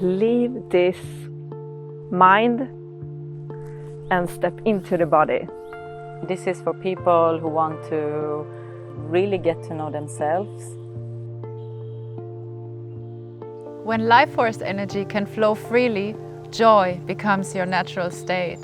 leave this mind and step into the body. This is for people who want to really get to know themselves. When life force energy can flow freely, joy becomes your natural state.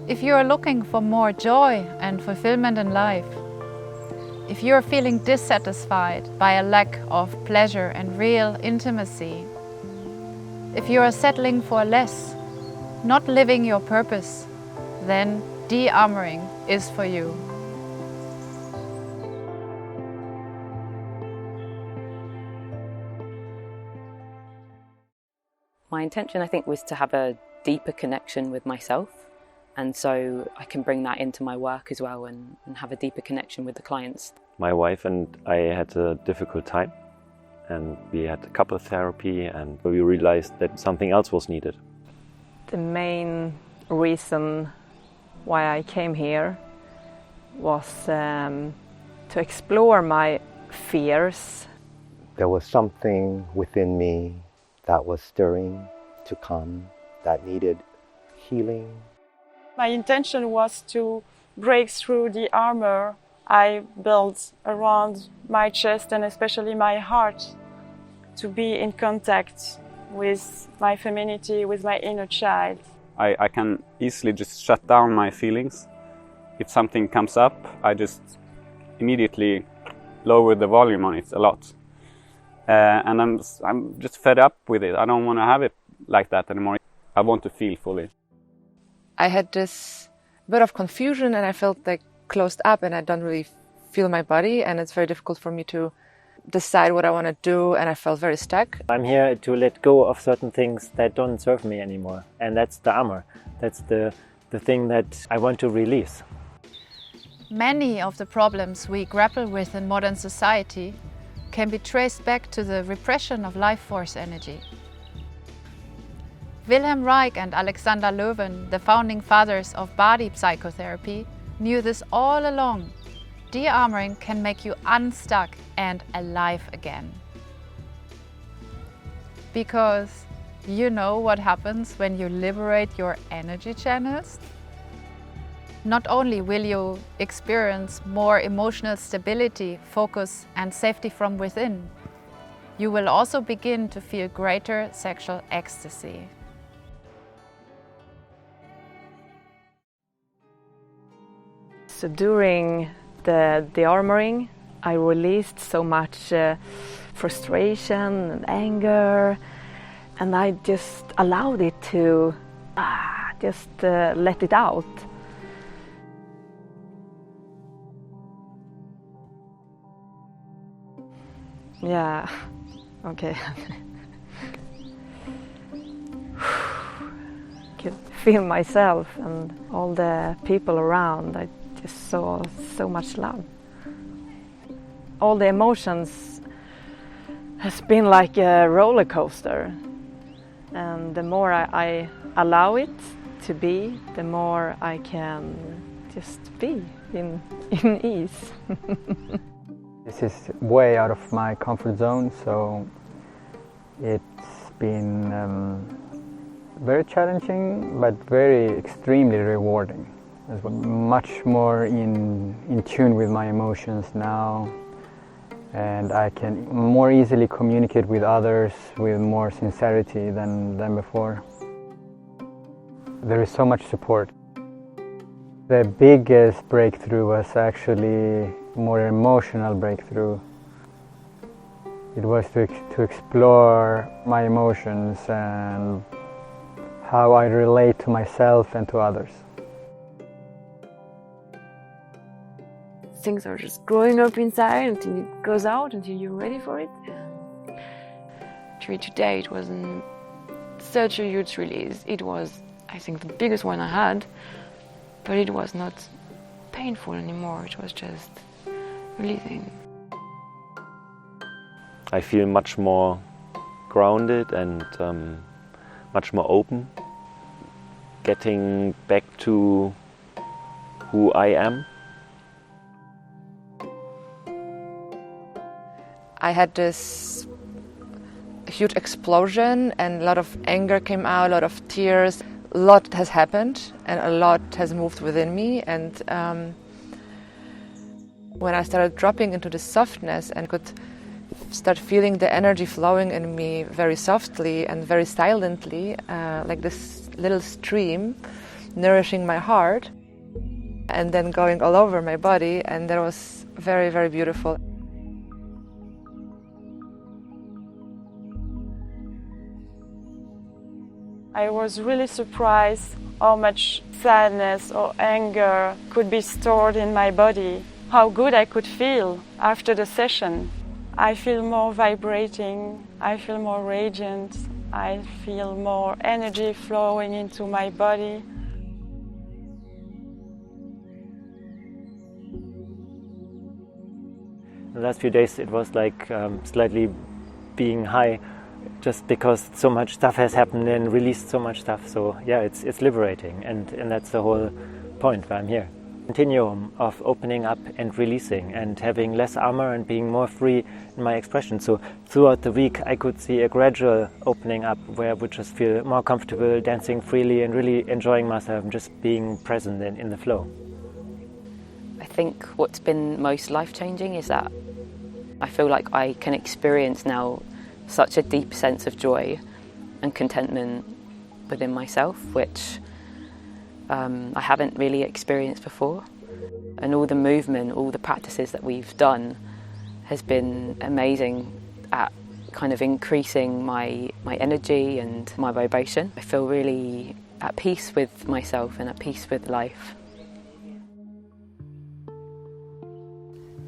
If you are looking for more joy and fulfillment in life, if you are feeling dissatisfied by a lack of pleasure and real intimacy, if you are settling for less, not living your purpose, then De-Armouring is for you. My intention, I think, was to have a deeper connection with myself, and so I can bring that into my work as well and have a deeper connection with the clients. My wife and I had a difficult time, and we had a couple therapy, and we realized that something else was needed. The main reason why I came here was to explore my fears. There was something within me that was stirring to come, that needed healing. My intention was to break through the armor I built around my chest and especially my heart, to be in contact with my femininity, with my inner child. I can easily just shut down my feelings. If something comes up, I just immediately lower the volume on it a lot. And I'm just fed up with it. I don't want to have it like that anymore. I want to feel fully. I had this bit of confusion and I felt like closed up and I don't really feel my body, and it's very difficult for me to decide what I want to do, and I felt very stuck. I'm here to let go of certain things that don't serve me anymore, and that's the armor. That's the thing that I want to release. Many of the problems we grapple with in modern society can be traced back to the repression of life force energy. Wilhelm Reich and Alexander Löwen, the founding fathers of body psychotherapy, knew this all along. De-armouring can make you unstuck and alive again. Because you know what happens when you liberate your energy channels? Not only will you experience more emotional stability, focus and safety from within, you will also begin to feel greater sexual ecstasy. So during the De-Armouring, I released so much frustration and anger, and I just allowed it to just let it out. Yeah, okay. Could feel myself and all the people around. I just saw so much love. All the emotions has been like a roller coaster, and the more I allow it to be, the more I can just be in ease. This is way out of my comfort zone, so it's been very challenging, but very extremely rewarding. I'm much more in tune with my emotions now, and I can more easily communicate with others with more sincerity than before. There is so much support. The biggest breakthrough was actually more emotional breakthrough. It was to explore my emotions and how I relate to myself and to others. Things are just growing up inside until it goes out, until you're ready for it. Actually, today it wasn't such a huge release. It was, I think, the biggest one I had, but it was not painful anymore. It was just releasing. I feel much more grounded and much more open, getting back to who I am. I had this huge explosion and a lot of anger came out, a lot of tears. A lot has happened and a lot has moved within me. And when I started dropping into the softness and could start feeling the energy flowing in me very softly and very silently, like this little stream nourishing my heart and then going all over my body, and that was very, very beautiful. I was really surprised how much sadness or anger could be stored in my body, how good I could feel after the session. I feel more vibrating, I feel more radiant, I feel more energy flowing into my body. The last few days it was like slightly being high, just because so much stuff has happened and released so much stuff. So yeah, it's liberating, and that's the whole point why I'm here. Continuum of opening up and releasing and having less armor and being more free in my expression. So throughout the week I could see a gradual opening up where I would just feel more comfortable dancing freely and really enjoying myself and just being present in the flow. I think what's been most life-changing is that I feel like I can experience now such a deep sense of joy and contentment within myself, which I haven't really experienced before. And all the movement, all the practices that we've done has been amazing at kind of increasing my energy and my vibration. I feel really at peace with myself and at peace with life.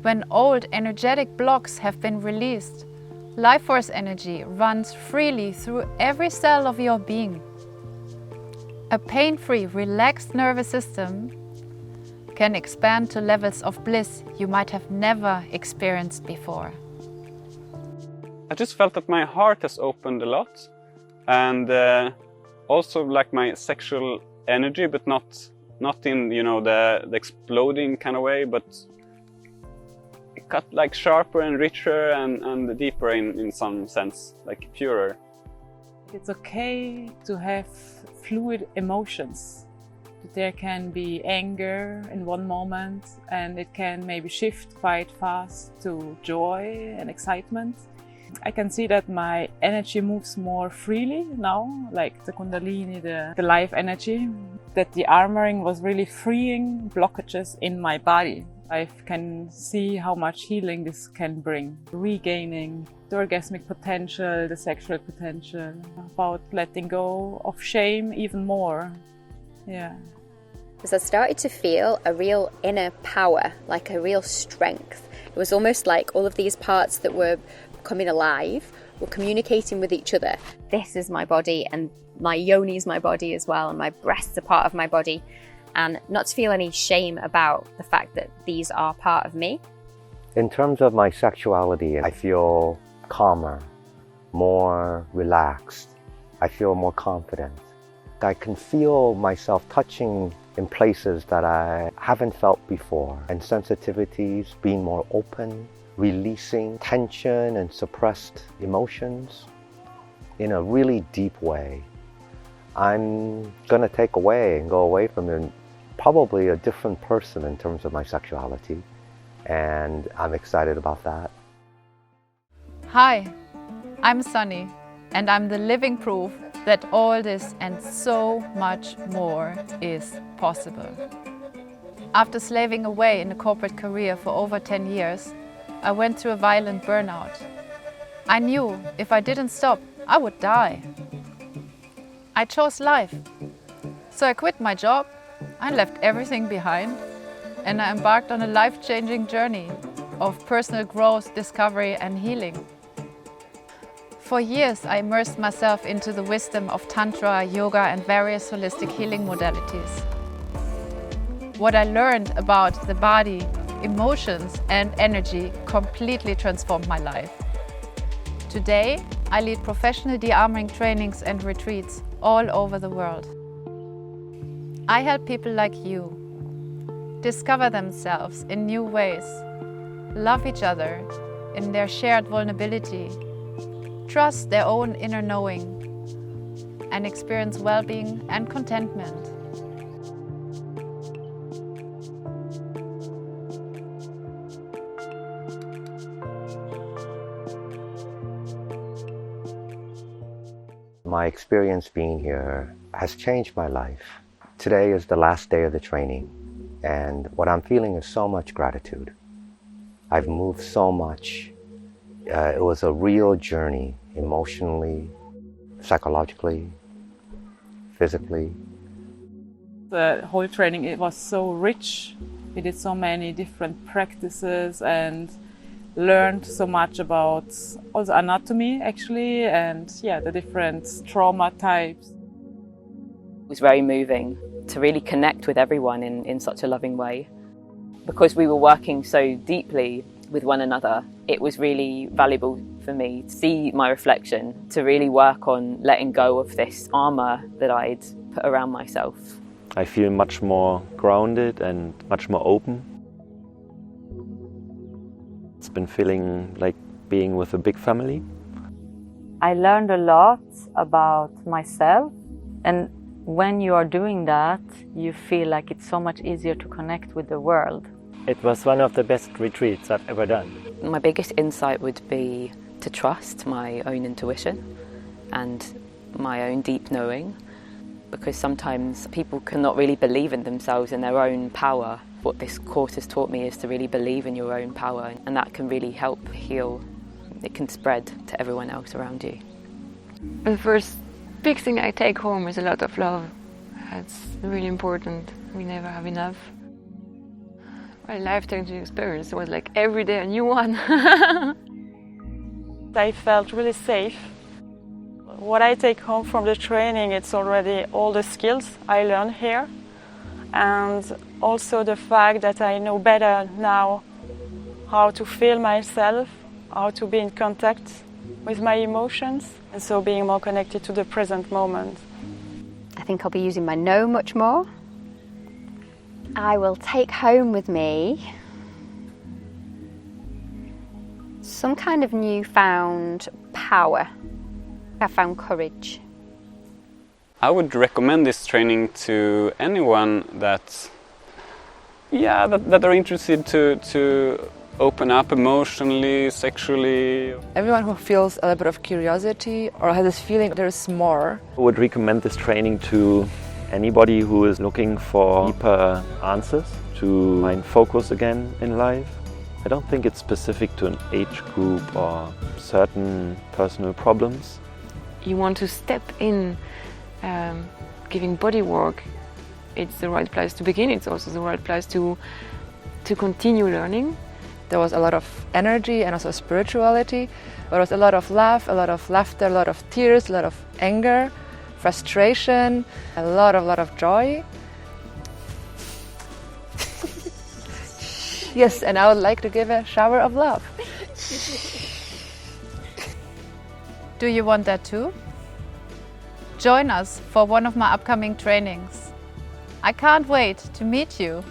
When old energetic blocks have been released, life force energy runs freely through every cell of your being. A pain-free, relaxed nervous system can expand to levels of bliss you might have never experienced before. I just felt that my heart has opened a lot, and also like my sexual energy, but not in the exploding kind of way, but it got like sharper and richer and deeper in some sense, like purer. It's okay to have fluid emotions. There can be anger in one moment and it can maybe shift quite fast to joy and excitement. I can see that my energy moves more freely now, like the Kundalini, the life energy. That the armoring was really freeing blockages in my body. I can see how much healing this can bring. Regaining the orgasmic potential, the sexual potential, about letting go of shame even more. Yeah. Because I started to feel a real inner power, like a real strength. It was almost like all of these parts that were coming alive were communicating with each other. This is my body, and my yoni is my body as well, and my breasts are part of my body. And not to feel any shame about the fact that these are part of me. In terms of my sexuality, I feel calmer, more relaxed. I feel more confident. I can feel myself touching in places that I haven't felt before, and sensitivities, being more open, releasing tension and suppressed emotions in a really deep way. I'm gonna take away and go away from it probably a different person in terms of my sexuality, and I'm excited about that. Hi, I'm Sunny, and I'm the living proof that all this and so much more is possible. After slaving away in a corporate career for over 10 years, I went through a violent burnout. I knew if I didn't stop, I would die. I chose life. So I quit my job, I left everything behind, and I embarked on a life-changing journey of personal growth, discovery and healing. For years I immersed myself into the wisdom of Tantra, yoga and various holistic healing modalities. What I learned about the body, emotions and energy completely transformed my life. Today I lead professional de-armouring trainings and retreats all over the world. I help people like you discover themselves in new ways, love each other in their shared vulnerability, trust their own inner knowing and experience well-being and contentment. My experience being here has changed my life. Today is the last day of the training, and what I'm feeling is so much gratitude. I've moved so much. It was a real journey, emotionally, psychologically, physically. The whole training, it was so rich. We did so many different practices and learned so much about also anatomy actually, and the different trauma types. It was very moving to really connect with everyone in such a loving way. Because we were working so deeply with one another, it was really valuable for me to see my reflection, to really work on letting go of this armour that I'd put around myself. I feel much more grounded and much more open. It's been feeling like being with a big family. I learned a lot about myself, and when you are doing that, you feel like it's so much easier to connect with the world. It was one of the best retreats I've ever done. My biggest insight would be to trust my own intuition and my own deep knowing, because sometimes people cannot really believe in themselves and their own power. What this course has taught me is to really believe in your own power, and that can really help heal. It can spread to everyone else around you. The first big thing I take home is a lot of love. That's really important. We never have enough. My life-changing experience was like every day a new one. I felt really safe. What I take home from the training, it's already all the skills I learned here, and also the fact that I know better now how to feel myself, how to be in contact with my emotions, and so being more connected to the present moment. I think I'll be using my know much more. I will take home with me some kind of newfound power. I found courage. I would recommend this training to anyone that are interested to open up emotionally, sexually. Everyone who feels a little bit of curiosity or has this feeling there is more. I would recommend this training to anybody who is looking for deeper answers, to find focus again in life. I don't think it's specific to an age group or certain personal problems. You want to step in giving body work. It's the right place to begin. It's also the right place to continue learning. There was a lot of energy and also spirituality. There was a lot of laugh, a lot of laughter, a lot of tears, a lot of anger, frustration, a lot of joy. Yes, and I would like to give a shower of love. Do you want that too? Join us for one of my upcoming trainings. I can't wait to meet you.